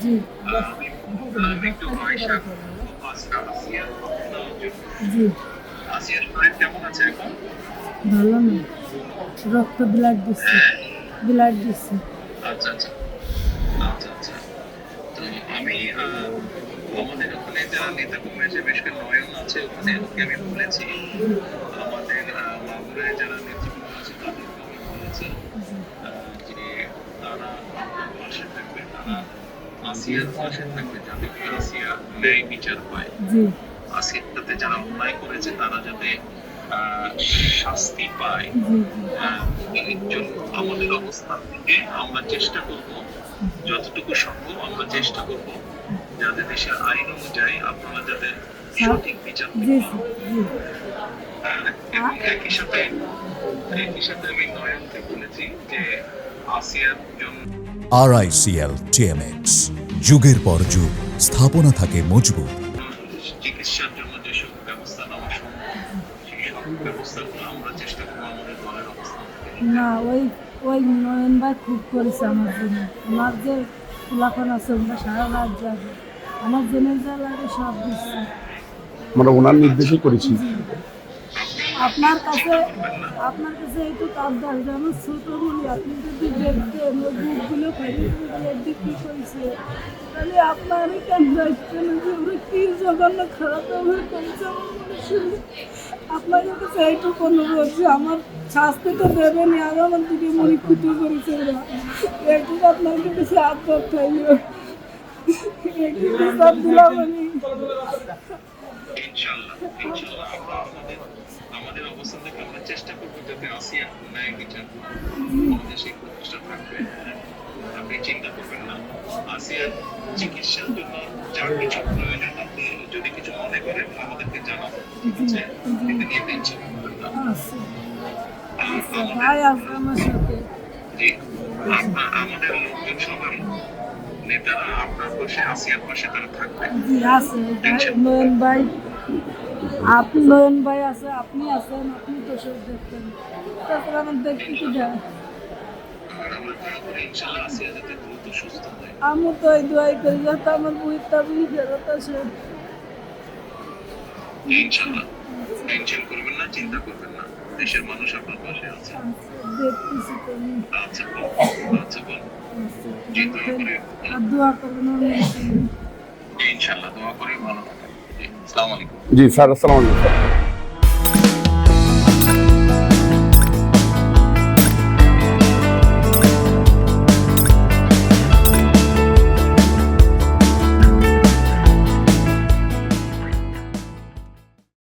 জি, আমি একটু আয়েশা আসিয়ার খবর নেওয়ার জন্য। জি, আসিয়ার শরীর কেমন আছে এখন? ভালো না। রক্ত ব্লাড দিচ্ছে, হ্যাঁ, ব্লাড দিচ্ছে। আচ্ছা, আচ্ছা, আচ্ছা, আচ্ছা। তো আমি আমাদের ওখানে যারা নেতাকর্মী আছে, বিশেষ করে নয়ন আছে ওখানে, ওকে আমি বলেছি। জি, আমাদের মাগুরায় যারা নেতৃবৃন্দ আছে তাদেরকে আমি বলেছি জি, যে তারা আপনার পাশে থাকবে, তারা আসিয়ার পাশে থাকবে যাতে করে আসিয়া ন্যায় বিচার পায়। জি, আসিয়ার সাথে যারা অন্যায় করেছে তারা যাতে আহ, শাস্তি পায়। জি, জি। এর জন্য আমাদের অবস্থান থেকে আমরা চেষ্টা করব, যতটুকু সম্ভব আমরা চেষ্টা করব যাতে দেশের আইন অনুযায়ী আপনারা যাতে স্যার, সঠিক বিচার জি, পান। জি। এবং আ- একই সাথে আমি নয়নকে বলেছি যে আসিয়ার জন্য RICL TMX, যুগের পর যুগ স্থাপনা থাকে মজবুত। চিকিৎসার জন্য যেসব ব্যবস্থা নেওয়া সম্ভব সেই সব ব্যবস্থাগুলো আমরা চেষ্টা করবো আমাদের দলের অবস্থান থেকে নিতে। না, ওই নয়ন ভাই খুব করেছে আমার জন্য। আমার যে ফুলাখন আছে ওরা সারা রাত যাবে, আমার জেনে যা লাগে সব দিচ্ছে। আমরা ওনার নির্দেশই করেছি। জি, আপনি আপনার কাছে চিন্তা করবেন না। আপনার কাছে একটু আবদার যে আমার ছোট বলি আপনি যদি দেখতেন ওই বুকগুলো ফেলে বিক্রি করেছে, তাহলে আপনারই কেন দায়িত্ব না যে ওরা কি জঘন্য খারাপ ব্যবহার করেছে আমার মানুষের। আপনার কাছে এইটুকু অনুরোধ যে আমার শাস্তি তো দেবেনি, আর আমার দিকে মনে ক্ষতি করেছে ওরা, এইটুকু আপনার কাছে আবদার থাকবে। একটু বিচার দিলাম আমি। ইনশাআল্লাহ, ইনশাআল্লাহ আমরা আমাদের অবস্থান থেকে আমরা চেষ্টা করবো যাতে আসিয়া ন্যায় বিচার পায়। আমাদের সেই প্রচেষ্টা থাকবে। আপনি চিন্তা করবেন না। আসিয়ার চিকিৎসার জন্য যা কিছু প্রয়োজন আপনি যদি কিছু মনে করেন আমাদেরকে জানাবেন, ঠিক আছে? এটা নিয়ে টেনশন করবেন না। আচ্ছা, আচ্ছা, আমাদের ভাই আছে আমার সাথে। জি, আমাদের লোকজন সবাই নেতারা আপনার পাশে, আসিয়ার পাশে তারা থাকবে। জি আছে ভাই, টেনশন নয়ন করবেন না। ভাই, আপনি নয়ন ভাই আছে, আপনি আছেন, আপনি তো সব দেখতেন। তারপর আমার দেখতে কি দেয়। আর আমরা দোয়া করি ইনশাআল্লাহ আসিয়া যাতে দ্রুত সুস্থ হয়। আমি তো এই দোয়াই করি যাতে আমার বইটা বুঝি ফেরত আসে। ইনশাআল্লাহ টেনশন করবেন না, চিন্তা করবেন না। দেশের মানুষ আপনার পাশে আছে। দেখতেছি তো আমি। আচ্ছা বোন, আচ্ছা বোন, আচ্ছা, জি দোয়া করে আর দোয়া করবেন আমার জন্য। ইনশাআল্লাহ দোয়া করি ভালো থাকেন। জি, আসসালামু আলাইকুম। জি স্যার, আসসালামু আলাইকুম স্যার।